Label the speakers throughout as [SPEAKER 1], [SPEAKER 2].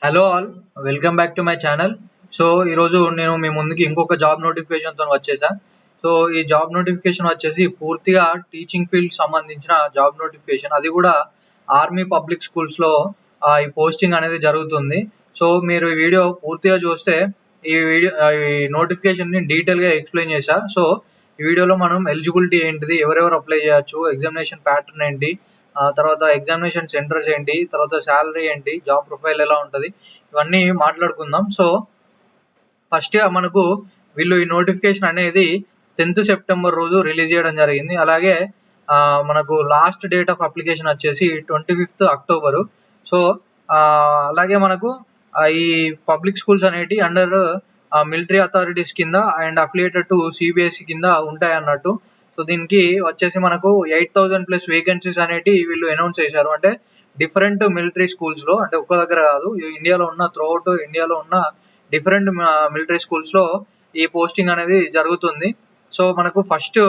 [SPEAKER 1] Hello all, welcome back to my channel. So ఈరోజు నేను మీ ముందుకి ఇంకొక జాబ్ నోటిఫికేషన్తో వచ్చేసా. సో ఈ జాబ్ నోటిఫికేషన్ వచ్చేసి పూర్తిగా టీచింగ్ ఫీల్డ్ సంబంధించిన జాబ్ నోటిఫికేషన్, అది కూడా ఆర్మీ పబ్లిక్ స్కూల్స్లో ఈ పోస్టింగ్ అనేది జరుగుతుంది. సో మీరు ఈ వీడియో పూర్తిగా చూస్తే ఈ నోటిఫికేషన్ని డీటెయిల్గా ఎక్స్ప్లెయిన్ చేశా. సో ఈ వీడియోలో మనం ఎలిజిబిలిటీ ఏంటిది, ఎవరెవరు అప్లై చేయొచ్చు, ఎగ్జామినేషన్ ప్యాటర్న్ ఏంటి, తర్వాత ఎగ్జామినేషన్ సెంటర్స్ ఏంటి, తర్వాత శాలరీ ఏంటి, జాబ్ ప్రొఫైల్ ఎలా ఉంటుంది, ఇవన్నీ మాట్లాడుకుందాం. సో ఫస్ట్ మనకు వీళ్ళు ఈ నోటిఫికేషన్ అనేది 10th సెప్టెంబర్ రోజు రిలీజ్ చేయడం జరిగింది. అలాగే మనకు లాస్ట్ డేట్ ఆఫ్ అప్లికేషన్ వచ్చేసి 25th అక్టోబరు. సో అలాగే మనకు ఈ పబ్లిక్ స్కూల్స్ అనేటి అండర్ మిలిటరీ అథారిటీస్ కింద అండ్ అఫిలియేటెడ్ టు సిబిఎస్ఈ కింద ఉంటాయి అన్నట్టు. సో దీనికి వచ్చేసి మనకు 8,000+ వేకెన్సీస్ అనేటి వీళ్ళు అనౌన్స్ చేశారు. అంటే డిఫరెంట్ మిలిటరీ స్కూల్స్లో, అంటే ఒక్క దగ్గర కాదు, ఇండియాలో ఉన్న త్రూఅవుట్ ఇండియాలో ఉన్న డిఫరెంట్ మిలిటరీ స్కూల్స్లో ఈ పోస్టింగ్ అనేది జరుగుతుంది. సో మనకు ఫస్ట్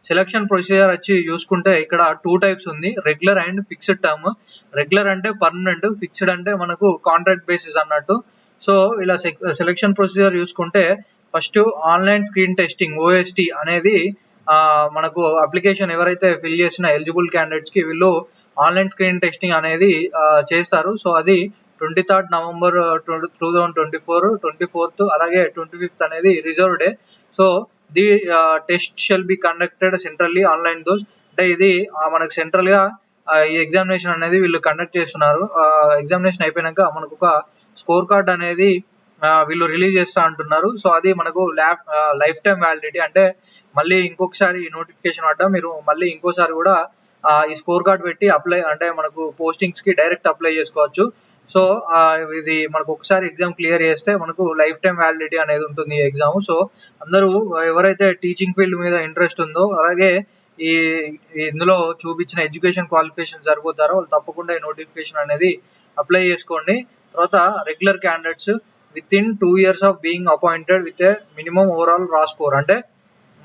[SPEAKER 1] సెలక్షన్ ప్రొసీజర్ వచ్చి చూసుకుంటే ఇక్కడ 2 టైప్స్ ఉంది, regular and fixed term. Regular అంటే పర్మనెంట్, ఫిక్స్డ్ అంటే మనకు కాంట్రాక్ట్ బేసిస్ అన్నట్టు. సో ఇలా సెలక్షన్ ప్రొసీజర్ చూసుకుంటే first online screen testing OST అనేది మనకు అప్లికేషన్ ఎవరైతే ఫిల్ చేసిన ఎలిజిబుల్ క్యాండిడేట్స్కి వీళ్ళు ఆన్లైన్ స్క్రీన్ టెస్టింగ్ అనేది చేస్తారు. సో అది 23rd నవంబర్ 2024, 24th అలాగే 25th అనేది reserve day. So the test shall be conducted centrally online those. అంటే ఇది మనకు సెంట్రల్గా ఈ ఎగ్జామినేషన్ అనేది వీళ్ళు కండక్ట్ చేస్తున్నారు. ఎగ్జామినేషన్ అయిపోయినాక మనకు ఒక స్కోర్ కార్డ్ అనేది వీళ్ళు రిలీజ్ చేస్తా అంటున్నారు. సో అది మనకు లైఫ్ టైం వ్యాలిడిటీ, అంటే మళ్ళీ ఇంకొకసారి ఈ నోటిఫికేషన్ పడ్డా మీరు మళ్ళీ ఇంకోసారి కూడా ఈ స్కోర్ కార్డ్ పెట్టి అప్లై, అంటే మనకు పోస్టింగ్స్కి డైరెక్ట్ అప్లై చేసుకోవచ్చు. సో ఇది మనకు ఒకసారి ఎగ్జామ్ క్లియర్ చేస్తే మనకు లైఫ్ టైం వ్యాలిడిటీ అనేది ఉంటుంది ఈ ఎగ్జామ్. సో అందరూ ఎవరైతే టీచింగ్ ఫీల్డ్ మీద ఇంట్రెస్ట్ ఉందో, అలాగే ఈ ఇందులో చూపించిన ఎడ్యుకేషన్ క్వాలిఫికేషన్ సరిపోతారో వాళ్ళు తప్పకుండా ఈ నోటిఫికేషన్ అనేది అప్లై చేసుకోండి. తర్వాత regular candidates with in 2 years of being appointed with a minimum overall రా స్కోర్. అంటే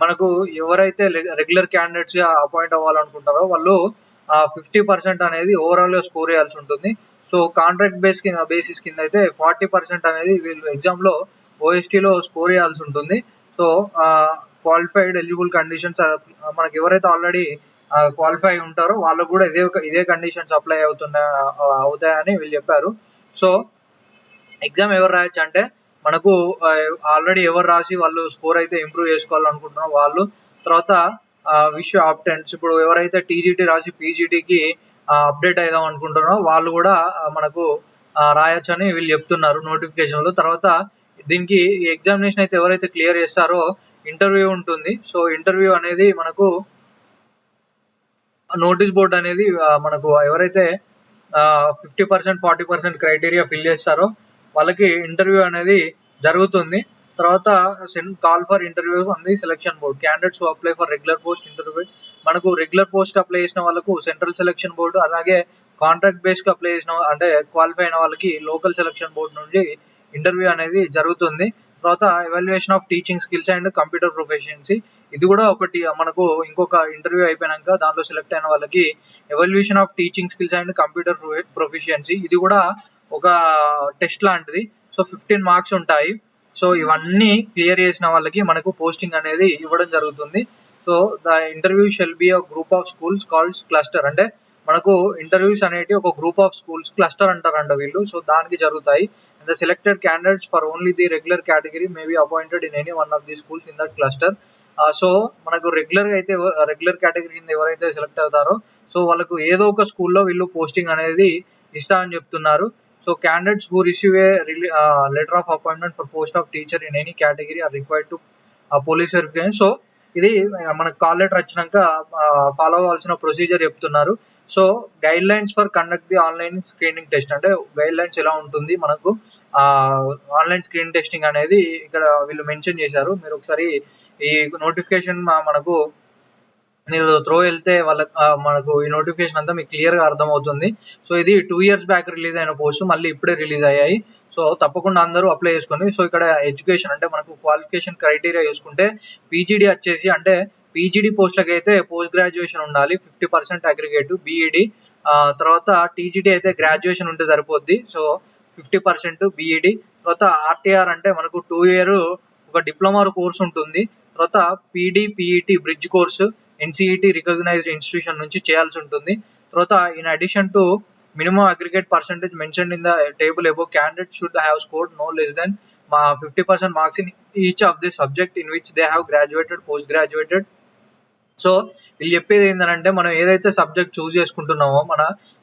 [SPEAKER 1] మనకు ఎవరైతే రెగ్యులర్ క్యాండిడేట్స్ గా అపాయింట్ అవ్వాలనుకుంటారో వాళ్ళు 50% అనేది ఓవరాల్ గా స్కోర్ చేయాల్సి ఉంటుంది. సో కాంట్రాక్ట్ బేసిస్ కింద అయితే 40% అనేది వీళ్ళు ఎగ్జామ్ లో OST లో స్కోర్ చేయాల్సి ఉంటుంది. సో క్వాలిఫైడ్ ఎలిజిబుల్ కండిషన్స్, మనకి ఎవరైతే ఆల్రెడీ క్వాలిఫై ఉంటారో వాళ్ళకు కూడా ఇదే కండిషన్స్ అప్లై అవుతాయని వీళ్ళు చెప్పారు. సో ఎగ్జామ్ ఎవరు రాయొచ్చు అంటే మనకు ఆల్రెడీ ఎవరు రాసి వాళ్ళు స్కోర్ అయితే ఇంప్రూవ్ చేసుకోవాలనుకుంటున్నారో వాళ్ళు, తర్వాత విష్ ఆప్టెంట్స్, ఇప్పుడు ఎవరైతే TGT రాసి PGTకి అప్డేట్ అయిదాం అనుకుంటున్నారో వాళ్ళు కూడా మనకు రాయొచ్చు అని వీళ్ళు చెప్తున్నారు నోటిఫికేషన్లో. తర్వాత దీనికి ఎగ్జామినేషన్ అయితే ఎవరైతే క్లియర్ చేస్తారో ఇంటర్వ్యూ ఉంటుంది. సో ఇంటర్వ్యూ అనేది మనకు నోటీస్ బోర్డ్ అనేది మనకు ఎవరైతే 50% 40% క్రైటీరియా ఫిల్ చేస్తారో వాళ్ళకి ఇంటర్వ్యూ అనేది జరుగుతుంది. తర్వాత call for interview on the selection board. Candidates apply for regular post interview, మనకు రెగ్యులర్ పోస్ట్ అప్లై చేసిన వాళ్ళకు సెంట్రల్ సెలక్షన్ బోర్డు, అలాగే కాంట్రాక్ట్ బేస్కి అప్లై చేసిన అంటే క్వాలిఫై అయిన వాళ్ళకి లోకల్ సెలక్షన్ బోర్డు నుండి ఇంటర్వ్యూ అనేది జరుగుతుంది. తర్వాత evaluation of teaching skills and computer proficiency, ఇది కూడా ఒకటి మనకు ఇంకొక ఇంటర్వ్యూ అయిపోయినాక దాంట్లో సెలెక్ట్ అయిన వాళ్ళకి evaluation of teaching skills and computer proficiency, ఇది కూడా ఒక టెస్ట్ లాంటిది. సో 15 మార్క్స్ ఉంటాయి. సో ఇవన్నీ క్లియర్ చేసిన వాళ్ళకి మనకు పోస్టింగ్ అనేది ఇవ్వడం జరుగుతుంది. So the interview shall be a group of schools called cluster. అంటే మనకు ఇంటర్వ్యూస్ అనేవి ఒక గ్రూప్ ఆఫ్ స్కూల్స్ క్లస్టర్ అంటారంట వీళ్ళు. సో దానికి జరుగుతాయి. And the selected candidates for only the regular category may be appointed in any one of the schools in that cluster. So మనకు regular category కింద ఎవరైతే సెలెక్ట్ అవుతారో సో వాళ్ళకు ఏదో ఒక స్కూల్లో వీళ్ళు పోస్టింగ్ అనేది ఇస్తా అని చెప్తున్నారు. So candidates who receive a letter of appointment for post of teacher in any category are required to police verification. So ఇది మనకు కాల్ లెటర్ వచ్చినాక ఫాలో అవ్వాల్సిన ప్రొసీజర్ చెప్తున్నారు. So guidelines for conduct the online screening test, అంటే guidelines ఎలా ఉంటుంది మనకు online screen testing అనేది ఇక్కడ వీళ్ళు మెన్షన్ చేశారు. మీరు ఒకసారి ఈ నోటిఫికేషన్ మనకు మీరు త్రో వెళ్తే వాళ్ళకి మనకు ఈ నోటిఫికేషన్ అంతా మీకు క్లియర్గా అర్థమవుతుంది. సో ఇది 2 years బ్యాక్ రిలీజ్ అయిన పోస్ట్, మళ్ళీ ఇప్పుడే రిలీజ్ అయ్యాయి. సో తప్పకుండా అందరూ అప్లై చేసుకోండి. సో ఇక్కడ ఎడ్యుకేషన్ అంటే మనకు క్వాలిఫికేషన్ క్రైటీరియా చూసుకుంటే PGD వచ్చేసి, అంటే PGD పోస్టులకు అయితే పోస్ట్ గ్రాడ్యుయేషన్ ఉండాలి, 50% అగ్రిగేట్ BED. తర్వాత TGT అయితే గ్రాడ్యుయేషన్ ఉంటే సరిపోద్ది. So 50% BEd. తర్వాత ఆర్టీఆర్ అంటే మనకు 2 year ఒక డిప్లొమా కోర్స్ ఉంటుంది. తర్వాత PD, PET bridge course NCET recognised institution నుంచి చేయాల్సి ఉంటుంది. తర్వాత in addition to minimum aggregate percentage mentioned in the table above, candidate should have scored no less than 50% marks in each of the subject in which they have graduated, post graduated. So వీళ్ళు చెప్పేది ఏంటంటే మనం ఏదైతే subject చూస్ చేసుకుంటున్నామో మన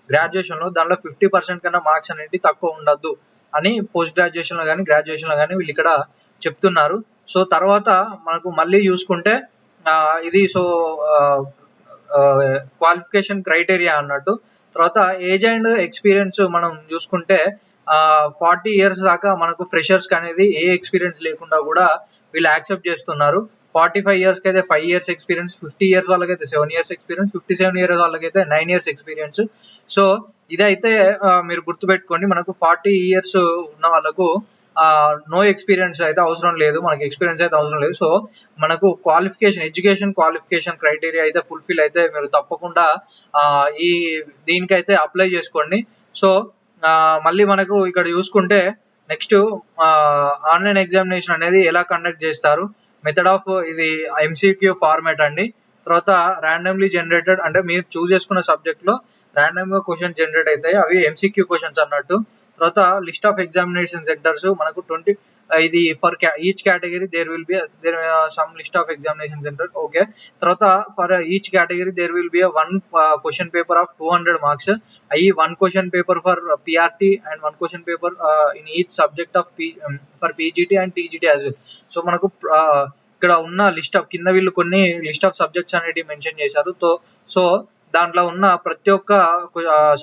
[SPEAKER 1] గ్రాడ్యుయేషన్లో దానిలో 50% కన్నా marks అనేది తక్కువ ఉండద్దు అని పోస్ట్ గ్రాడ్యుయేషన్లో కానీ గ్రాడ్యుయేషన్లో కానీ వీళ్ళు ఇక్కడ చెప్తున్నారు. సో తర్వాత మనకు మళ్ళీ చూసుకుంటే ఇది క్వాలిఫికేషన్ క్రైటీరియా అన్నట్టు. తర్వాత ఏజ్ అండ్ ఎక్స్పీరియన్స్ మనం చూసుకుంటే 40 years దాకా మనకు ఫ్రెషర్స్ అనేది ఏ ఎక్స్పీరియన్స్ లేకుండా కూడా వీళ్ళు యాక్సెప్ట్ చేస్తున్నారు. 45 years అయితే 5 years ఎక్స్పీరియన్స్, 50 years వాళ్ళకైతే 7 years ఎక్స్పీరియన్స్, 57 years వాళ్ళకైతే 9 years ఎక్స్పీరియన్స్. సో ఇదైతే మీరు గుర్తుపెట్టుకోండి, మనకు 40 years ఉన్న వాళ్ళకు నో ఎక్స్పీరియన్స్ అయితే అవసరం లేదు, మనకి ఎక్స్పీరియన్స్ అయితే అవసరం లేదు. సో మనకు ఎడ్యుకేషన్ క్వాలిఫికేషన్ క్రైటీరియా అయితే ఫుల్ఫిల్ అయితే మీరు తప్పకుండా దీనికైతే అప్లై చేసుకోండి. సో మళ్ళీ మనకు ఇక్కడ చూసుకుంటే నెక్స్ట్ ఆన్లైన్ ఎగ్జామినేషన్ అనేది ఎలా కండక్ట్ చేస్తారు, మెథడ్ ఆఫ్ ఇది ఎంసీక్యూ ఫార్మాట్ అండి. తర్వాత ర్యాండమ్లీ జనరేటెడ్ అంటే మీరు చూస్ చేసుకున్న సబ్జెక్ట్ లో ర్యాండమ్ గా క్వశ్చన్స్ జనరేట్ అవుతాయి, అవి ఎంసీక్యూ క్వశ్చన్స్ అన్నట్టు. తర్వాత లిస్ట్ ఆఫ్ ఎగ్జామినేషన్ సెంటర్స్ మనకు 20 ఇది for each category there some list of examination centre. Okay, తర్వాత for each category there will be 1 question paper of 200 marks, అయ్యి 1 question paper for PRT and 1 question paper in each subject of for PGT and TGT as well. So మనకు ఇక్కడ ఉన్న list of కింద వీళ్ళు కొన్ని list of subjects అనేవి mention చేశారు. So దాంట్లో ఉన్న ప్రతి ఒక్క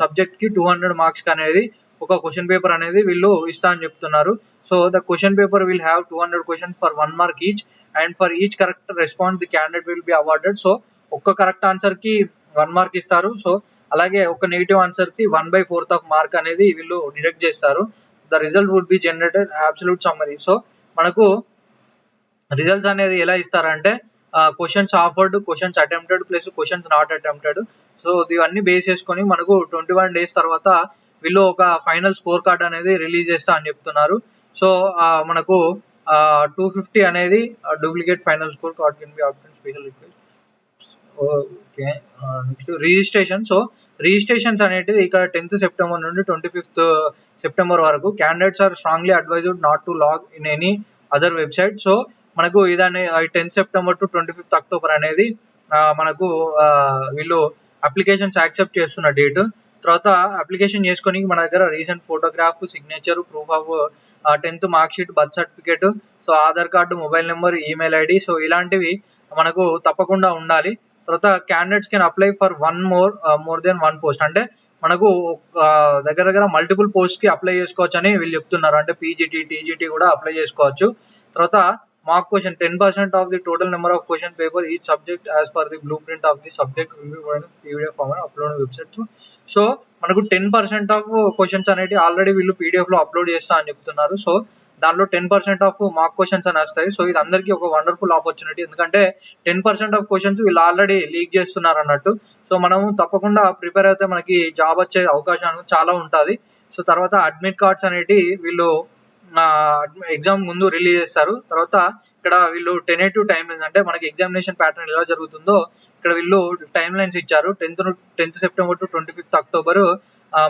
[SPEAKER 1] సబ్జెక్ట్ కి 200 marks అనేది ఒక క్వశ్చన్ పేపర్ అనేది వీళ్ళు ఇస్తా అని చెప్తున్నారు. So the question paper will have 200 questions for 1 mark each, and for each correct response the candidate will be awarded. So ఒక్క కరెక్ట్ ఆన్సర్ కి 1 mark ఇస్తారు. సో అలాగే ఒక నెగిటివ్ ఆన్సర్ కి 1/4 mark అనేది వీళ్ళు డిడక్ట్ చేస్తారు. The result would be generated absolute summary. So మనకు రిజల్ట్స్ అనేది ఎలా ఇస్తారంటే questions offered, questions attempted plus questions not attempted. So ఇవన్నీ బేస్ చేసుకొని మనకు 21 days తర్వాత వీళ్ళు ఒక ఫైనల్ స్కోర్ కార్డ్ అనేది రిలీజ్ చేస్తా అని చెప్తున్నారు. సో మనకు 250 అనేది duplicate final score card can be obtained special request. Okay, next registration. So registrations అనేటిది ఇక్కడ 10th September నుండి 25th September వరకు. Candidates are strongly advised not to log in any other website. So మనకు ఇదాన్ని 10th September to 25th October అనేది మనకు వీళ్ళు applications accept చేస్తున్న డేట్. తర్వాత అప్లికేషన్ చేసుకొని మన దగ్గర recent photograph, signature, proof of 10th mark sheet, birth certificate, so Aadhaar card, mobile number, email ID, so ఇలాంటివి మనకు తప్పకుండా ఉండాలి. తర్వాత candidates can apply for more than 1 post, అంటే మనకు దగ్గర మల్టిపుల్ పోస్ట్ కి అప్లై చేసుకోవచ్చు అని వీళ్ళు చెప్తున్నారు. అంటే పీజీటీ, టీజీటీ కూడా అప్లై చేసుకోవచ్చు. తర్వాత mark question 10% of the total number of question paper each subject as per the blue print of the subject will be provided PDF format upload website. So మనకు 10% of questions అనేది already వీళ్ళు PDF లో upload చేస్తా అని చెప్తున్నారు. So దానిలో 10% of mark questions అని వస్తాయి. సో ఇది అందరికీ ఒక వండర్ఫుల్ ఆపర్చునిటీ, ఎందుకంటే 10% ఆఫ్ క్వశ్చన్స్ వీళ్ళు ఆల్రెడీ లీక్ చేస్తున్నారు అన్నట్టు. సో మనము తప్పకుండా ప్రిపేర్ అయితే మనకి జాబ్ వచ్చే అవకాశం చాలా ఉంటుంది. సో తర్వాత అడ్మిట్ కార్డ్స్ అనేటి వీళ్ళు ఎగ్జామ్ ముందు రిలీజ్ చేస్తారు. తర్వాత ఇక్కడ వీళ్ళు టెనేటివ్ టైమ్ లైన్స్, అంటే మనకి ఎగ్జామినేషన్ ప్యాటర్న్ ఎలా జరుగుతుందో ఇక్కడ వీళ్ళు టైమ్ లైన్స్ ఇచ్చారు. 10th September to 25th October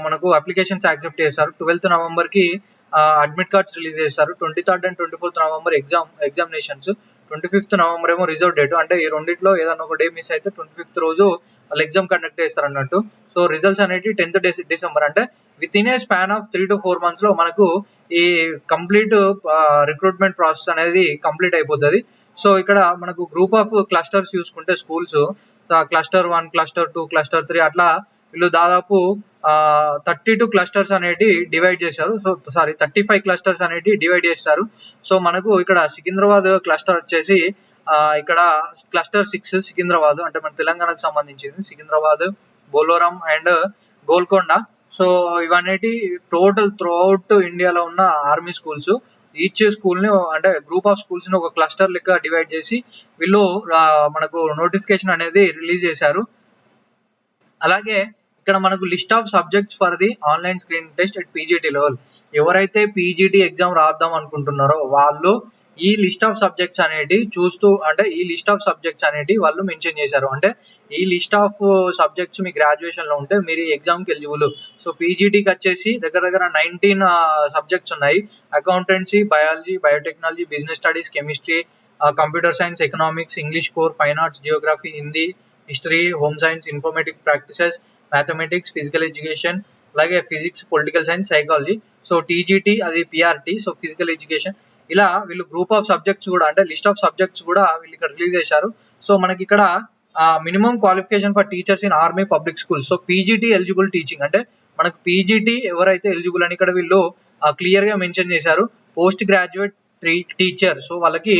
[SPEAKER 1] మనకు అప్లికేషన్స్ యాక్సెప్ట్ చేస్తారు. 12th November కి అడ్మిట్ కార్డ్స్ రిలీజ్ చేస్తారు. 23rd and 24th November examinations. 25th November ఏమో రిజర్వ్ డేట్, అంటే ఈ రెండిట్లో ఏదైనా ఒక డే మిస్ అయితే 25th రోజు వాళ్ళు ఎగ్జామ్ కండక్ట్ చేస్తారు అన్నట్టు. సో రిజల్ట్స్ అనేవి 10th December, అంటే with in a span of 3 to 4 months లో మనకు ఈ కంప్లీట్ రిక్రూట్మెంట్ ప్రాసెస్ అనేది కంప్లీట్ అయిపోతుంది. సో ఇక్కడ మనకు గ్రూప్ ఆఫ్ క్లస్టర్స్ చూసుకుంటే స్కూల్స్ cluster 1, cluster 2, cluster 3 అట్లా వీళ్ళు దాదాపు 32 clusters అనేటి డివైడ్ చేశారు. సో 35 clusters అనేటి డివైడ్ చేస్తారు. సో మనకు ఇక్కడ సికింద్రాబాద్ క్లస్టర్ వచ్చేసి ఇక్కడ cluster 6 సికింద్రాబాద్, అంటే మన తెలంగాణకు సంబంధించింది సికింద్రాబాద్, బోలోరం అండ్ గోల్కొండ. సో ఇవన్నీ టోటల్ త్రూఅవుట్ ఇండియాలో ఉన్న ఆర్మీ స్కూల్స్. ఈచ్ స్కూల్ ని, అంటే గ్రూప్ ఆఫ్ స్కూల్స్ ని ఒక క్లస్టర్ లెక్క డివైడ్ చేసి వీళ్ళు మనకు నోటిఫికేషన్ అనేది రిలీజ్ చేశారు. అలాగే ఇక్కడ మనకు list of subjects for the online screening test at PGT level. ఎవరైతే పీజీటీ ఎగ్జామ్ రాద్దాం అనుకుంటున్నారో వాళ్ళు ఈ లిస్ట్ ఆఫ్ సబ్జెక్ట్స్ అనేటి చూస్తూ, అంటే ఈ లిస్ట్ ఆఫ్ సబ్జెక్ట్స్ అనేటి వాళ్ళు మెన్షన్ చేశారు. అంటే ఈ list of subjects me graduation లో ఉంటే మీరు ఎగ్జామ్ కి ఎలిజిబుల్. సో పీజీటీకి వచ్చేసి దగ్గర దగ్గర 19 సబ్జెక్ట్స్ ఉన్నాయి. Accountancy, biology, biotechnology, business studies, chemistry, computer science, economics, English core, fine arts, geography, Hindi, history, home science, informatic practices, mathematics, physical education, అలాగే physics, political science, psychology. So TGT అది PRT, so physical education. ఇలా వీళ్ళు group of subjects కూడా, అంటే list of subjects కూడా వీళ్ళు ఇక్కడ release చేశారు. సో మనకి ఇక్కడ minimum qualification for teachers in army public school. So PGT eligible teaching, అంటే మనకు పీజీటీ ఎవరైతే ఎలిజిబుల్ అని ఇక్కడ వీళ్ళు క్లియర్ గా మెన్షన్ చేశారు. పోస్ట్ గ్రాడ్యుయేట్ టీచర్, సో వాళ్ళకి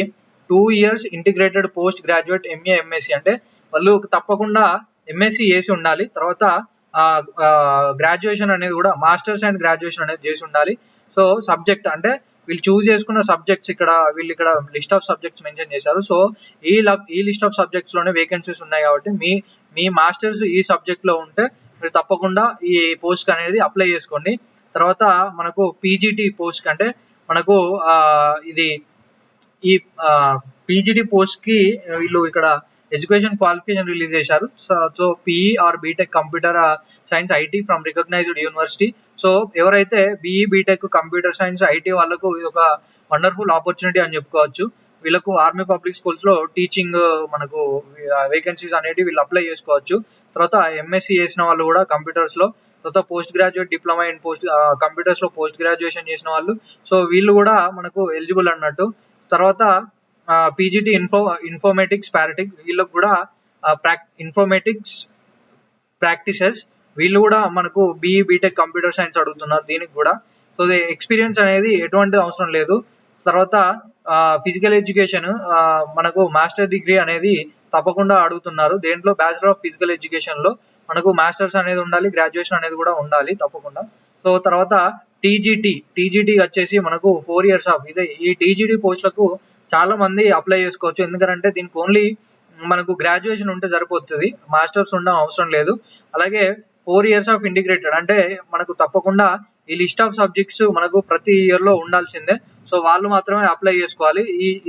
[SPEAKER 1] 2 years integrated post graduate MA MSc, అంటే వాళ్ళు తప్పకుండా ఎంఎస్సి చేసి ఉండాలి. తర్వాత గ్రాడ్యుయేషన్ అనేది కూడా మాస్టర్స్ అండ్ గ్రాడ్యుయేషన్ అనేది చేసి ఉండాలి. సో సబ్జెక్ట్ అంటే వీళ్ళు చూస్ చేసుకున్న సబ్జెక్ట్స్ వీళ్ళు ఇక్కడ లిస్ట్ ఆఫ్ సబ్జెక్ట్స్ మెన్షన్ చేశారు. సో ఈ లిస్ట్ ఆఫ్ సబ్జెక్ట్స్ లోనే వేకెన్సీస్ ఉన్నాయి కాబట్టి మీ మాస్టర్స్ ఈ సబ్జెక్ట్ లో ఉంటే మీరు తప్పకుండా ఈ పోస్ట్ అనేది అప్లై చేసుకోండి. తర్వాత మనకు పీజీటీ పోస్ట్ అంటే మనకు ఇది ఈ పీజీటీ పోస్ట్ కి వీళ్ళు ఇక్కడ ఎడ్యుకేషన్ క్వాలిఫికేషన్ రిలీజ్ చేశారు. So PE or BTech computer science IT from recognised university. So ఎవరైతే BE BTech computer science IT వాళ్ళకు ఇది ఒక వండర్ఫుల్ ఆపర్చునిటీ అని చెప్పుకోవచ్చు. వీళ్ళకు ఆర్మీ పబ్లిక్ స్కూల్స్ లో టీచింగ్ మనకు వేకెన్సీస్ అనేవి వీళ్ళు అప్లై చేసుకోవచ్చు. తర్వాత ఎంఎస్సి చేసిన వాళ్ళు కూడా కంప్యూటర్స్ లో, తర్వాత post graduate diploma in post computers లో పోస్ట్ గ్రాడ్యుయేషన్ చేసిన వాళ్ళు, సో వీళ్ళు కూడా మనకు ఎలిజిబుల్ అన్నట్టు. తర్వాత పీజీటీ ఇన్ఫర్మేటిక్స్ పారాటిక్స్, వీళ్ళకు కూడా ఇన్ఫర్మేటిక్స్ ప్రాక్టీసెస్, వీళ్ళు కూడా మనకు బీఈ బీటెక్ కంప్యూటర్ సైన్స్ అడుగుతున్నారు దీనికి కూడా. సో ఎక్స్పీరియన్స్ అనేది ఎటువంటి అవసరం లేదు. తర్వాత ఫిజికల్ ఎడ్యుకేషన్ మనకు మాస్టర్ డిగ్రీ అనేది తప్పకుండా అడుగుతున్నారు. దేంట్లో బ్యాచిలర్ ఆఫ్ ఫిజికల్ ఎడ్యుకేషన్ లో మనకు మాస్టర్స్ అనేది ఉండాలి, గ్రాడ్యుయేషన్ అనేది కూడా ఉండాలి తప్పకుండా. సో తర్వాత టీజీటీ వచ్చేసి మనకు 4 years ఆఫ్ ఇదే. ఈ టీజీటీ పోస్టులకు చాలా మంది అప్లై చేసుకోవచ్చు. ఎందుకంటే దీనికి ఓన్లీ మనకు గ్రాడ్యుయేషన్ ఉంటే సరిపోతుంది, మాస్టర్స్ ఉండడం అవసరం లేదు. అలాగే 4 years ఆఫ్ ఇంటిగ్రేటెడ్, అంటే మనకు తప్పకుండా ఈ లిస్ట్ ఆఫ్ సబ్జెక్ట్స్ మనకు ప్రతి ఇయర్ లో ఉండాల్సిందే. సో వాళ్ళు మాత్రమే అప్లై చేసుకోవాలి.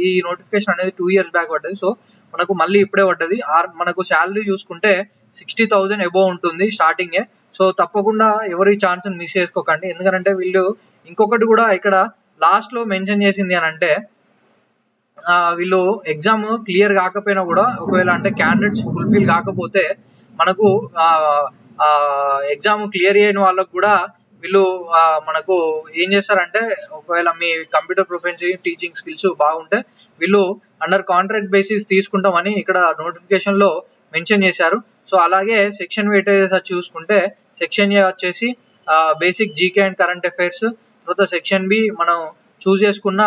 [SPEAKER 1] ఈ నోటిఫికేషన్ అనేది 2 years బ్యాక్ పడ్డది. సో మనకు మళ్ళీ ఇప్పుడే పడ్డది. మనకు శాలరీ చూసుకుంటే 60,000 అబోవ్ ఉంటుంది స్టార్టింగే. సో తప్పకుండా ఎవరు ఈ ఛాన్స్ మిస్ చేసుకోకండి. ఎందుకంటే వీళ్ళు ఇంకొకటి కూడా ఇక్కడ లాస్ట్ లో మెన్షన్ చేసింది అని అంటే, వీళ్ళు ఎగ్జామ్ క్లియర్ కాకపోయినా కూడా ఒకవేళ అంటే క్యాండిడేట్స్ ఫుల్ఫిల్ కాకపోతే మనకు ఎగ్జామ్ క్లియర్ అయిన వాళ్ళకు కూడా వీళ్ళు మనకు ఏం చేస్తారంటే, ఒకవేళ మీ కంప్యూటర్ ప్రొఫెన్సీ టీచింగ్ స్కిల్స్ బాగుంటే వీళ్ళు అండర్ కాంట్రాక్ట్ బేసిస్ తీసుకుంటామని ఇక్కడ నోటిఫికేషన్ లో మెన్షన్ చేశారు. సో అలాగే సెక్షన్ వెయిటేజెస్ చూసుకుంటే సెక్షన్ ఏ వచ్చేసి basic GK and current affairs, తర్వాత సెక్షన్ బి మనం చూస్ చేసుకున్న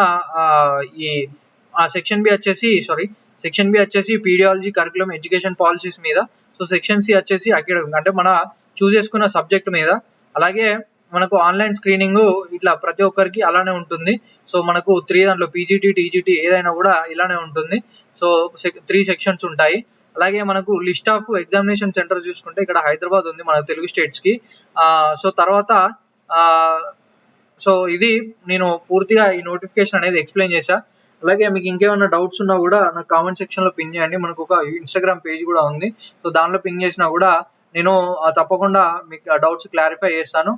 [SPEAKER 1] ఈ సెక్షన్ బి వచ్చేసి పీడియాలజీ కరికులం ఎడ్యుకేషన్ పాలసీస్ మీద. సో సెక్షన్ సి వచ్చేసి అకాడమిక్, అంటే మన చూస్ చేసుకున్న సబ్జెక్ట్ మీద. అలాగే మనకు ఆన్లైన్ స్క్రీనింగ్ ఇట్లా ప్రతి ఒక్కరికి అలానే ఉంటుంది. సో మనకు 3 దాంట్లో పీజీటీ టీజీటీ ఏదైనా కూడా ఇలానే ఉంటుంది. సో 3 sections ఉంటాయి. అలాగే మనకు లిస్ట్ ఆఫ్ ఎగ్జామినేషన్ సెంటర్ చూసుకుంటే ఇక్కడ హైదరాబాద్ ఉంది మన తెలుగు స్టేట్స్ కి. సో తర్వాత సో ఇది నేను పూర్తిగా ఈ నోటిఫికేషన్ అనేది ఎక్స్ప్లెయిన్ చేశా. అలాగే మీకు ఇంకేమైనా డౌట్స్ ఉన్నా కూడా నాకు కామెంట్ సెక్షన్ లో పిన్ చేయండి. మనకు ఒక ఇన్స్టాగ్రామ్ పేజ్ కూడా ఉంది. సో దానిలో పిన్ చేసినా కూడా నేను తప్పకుండా మీకు డౌట్స్ క్లారిఫై చేస్తాను.